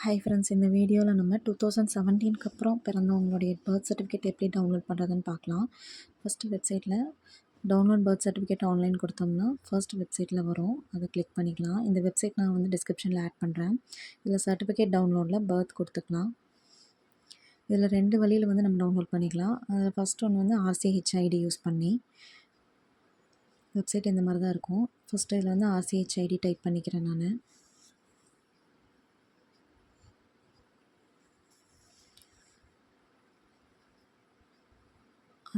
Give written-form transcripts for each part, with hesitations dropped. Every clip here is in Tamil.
ஹாய் ஃப்ரெண்ட்ஸ், இந்த வீடியோவில் நம்ம 2017க்கு அப்புறம் பிறந்தவங்களுடைய பர்த் சர்டிஃபிகேட் எப்படி டவுன்லோட் பண்ணுறதுன்னு பார்க்கலாம். ஃபஸ்ட்டு வெப்சைட்டில் டவுன்லோட் பர்த் சர்டிஃபிகேட் ஆன்லைன் கொடுத்தோம்னா ஃபர்ஸ்ட் வெப்சைட்டில் வரும். அதை கிளிக் பண்ணிக்கலாம். இந்த வெப்சைட் நான் வந்து டிஸ்கிரிப்ஷனில் ஆட் பண்ணுறேன். இதில் சர்டிஃபிகேட் டவுன்லோடில் பர்த் கொடுத்துக்கலாம். இதில் 2 வழியில் வந்து நம்ம டவுன்லோட் பண்ணிக்கலாம். அதில் ஃபஸ்ட் ஒன்று வந்து RCHID யூஸ் பண்ணி. வெப்சைட் இந்த மாதிரி தான் இருக்கும். ஃபஸ்ட்டு இதில் வந்து RCHID டைப் பண்ணிக்கிறேன் நான்.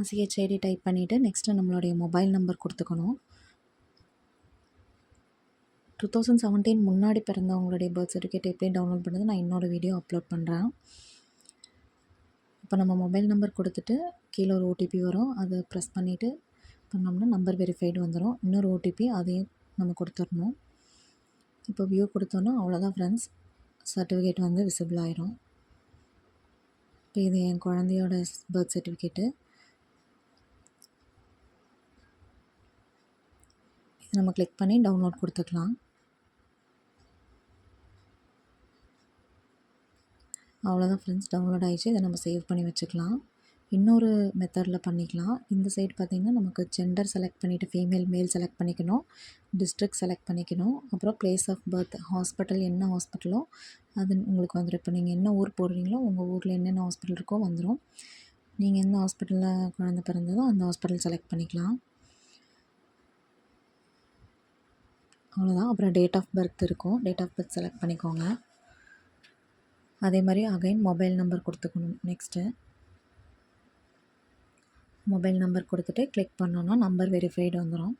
RCHID டைப் பண்ணிவிட்டு நெக்ஸ்ட்டு நம்மளுடைய மொபைல் நம்பர் கொடுத்துக்கணும். 2017 முன்னாடி பிறந்தவங்களுடைய பர்த் சர்டிஃபிகேட் எப்படி டவுன்லோட் பண்ணுறது நான் இன்னொரு வீடியோ அப்லோட் பண்ணுறேன். இப்போ நம்ம மொபைல் நம்பர் கொடுத்துட்டு கீழே ஒரு OTP வரும். அதை ப்ரெஸ் பண்ணிவிட்டு பண்ணோம்னா நம்பர் வெரிஃபைடு வந்துடும். இன்னொரு OTP அதையும் நம்ம கொடுத்துடணும். இப்போ வியூ கொடுத்தோன்னா அவ்வளோதான் ஃப்ரெண்ட்ஸ், சர்டிஃபிகேட் வந்து விசிபிள் ஆயிரும். இப்போ இது என் குழந்தையோட பர்த் சர்டிஃபிகேட்டு. நம்ம கிளிக் பண்ணி டவுன்லோட் கொடுத்துக்கலாம். அவ்வளோதான் ஃப்ரெண்ட்ஸ், டவுன்லோட் ஆகிடுச்சு. இதை நம்ம சேவ் பண்ணி வச்சுக்கலாம். இன்னொரு மெத்தடில் பண்ணிக்கலாம். இந்த சைடு பார்த்திங்கன்னா நமக்கு ஜெண்டர் செலக்ட் பண்ணிவிட்டு ஃபீமேல் மேல் செலக்ட் பண்ணிக்கணும், டிஸ்ட்ரிக்ட் செலக்ட் பண்ணிக்கணும், அப்புறம் பிளேஸ் ஆஃப் பர்த், ஹாஸ்பிட்டல் என்ன ஹாஸ்பிட்டலோ அது உங்களுக்கு வந்துடும். இப்போ நீங்கள் என்ன ஊர் போடுறீங்களோ உங்கள் ஊரில் என்னென்ன ஹாஸ்பிட்டல் இருக்கோ வந்துடும். நீங்கள் எந்த ஹாஸ்பிட்டலில் குழந்தை பிறந்ததோ அந்த ஹாஸ்பிட்டல் செலக்ட் பண்ணிக்கலாம். அவ்வளோதான். அப்புறம் டேட் ஆஃப் பர்த் இருக்கும், டேட் ஆஃப் பர்த் செலக்ட் பண்ணிக்கோங்க. அதே மாதிரி அகைன் மொபைல் நம்பர் கொடுத்துக்கணும். நெக்ஸ்ட்டு மொபைல் நம்பர் கொடுத்துட்டு கிளிக் பண்ணோன்னா நம்பர் வெரிஃபைடு வந்துடும்.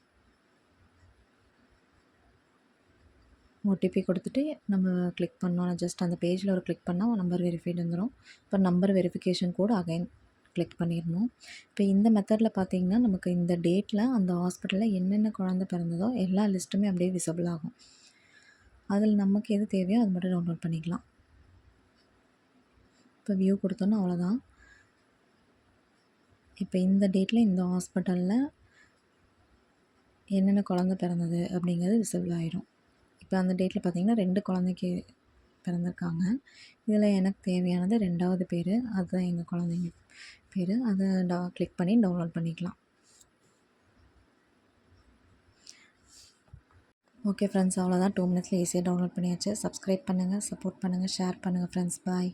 OTP கொடுத்துட்டு நம்ம கிளிக் பண்ணோன்னா ஜஸ்ட் அந்த பேஜில் ஒரு கிளிக் பண்ணால் நம்பர் வெரிஃபைடு வந்துடும். இப்போ number verification code again click பண்ணிடணும். இப்போ இந்த மெத்தடில் பார்த்திங்கன்னா நமக்கு இந்த டேட்டில் அந்த ஹாஸ்பிட்டலில் என்னென்ன குழந்தை பிறந்ததோ எல்லா லிஸ்ட்டுமே அப்படியே விசிபிள் ஆகும். அதில் நமக்கு எது தேவையோ அது மட்டும் டவுன்லோட் பண்ணிக்கலாம். இப்போ வியூ கொடுத்தோன்னா அவ்வளோதான். இப்போ இந்த டேட்டில் இந்த ஹாஸ்பிட்டலில் என்னென்ன குழந்தை பிறந்தது அப்படிங்கிறது விசிபிள் ஆயிரும். இப்போ அந்த டேட்டில் பார்த்திங்கன்னா 2 குழந்தைக்கு பிறந்திருக்காங்க. இதில் எனக்கு தேவையானது 2வது பேர், அதுதான் எங்கள் குழந்தைங்க பேர். அதை கிளிக் பண்ணி டவுன்லோட் பண்ணிக்கலாம். ஓகே ஃப்ரெண்ட்ஸ், அவ்வளோதான். 2 மினிட்ஸில் ஈஸியாக டவுன்லோட் பண்ணியாச்சு. சப்ஸ்கிரைப் பண்ணுங்கள், சப்போர்ட் பண்ணுங்கள், ஷேர் பண்ணுங்கள் ஃப்ரெண்ட்ஸ். பாய்.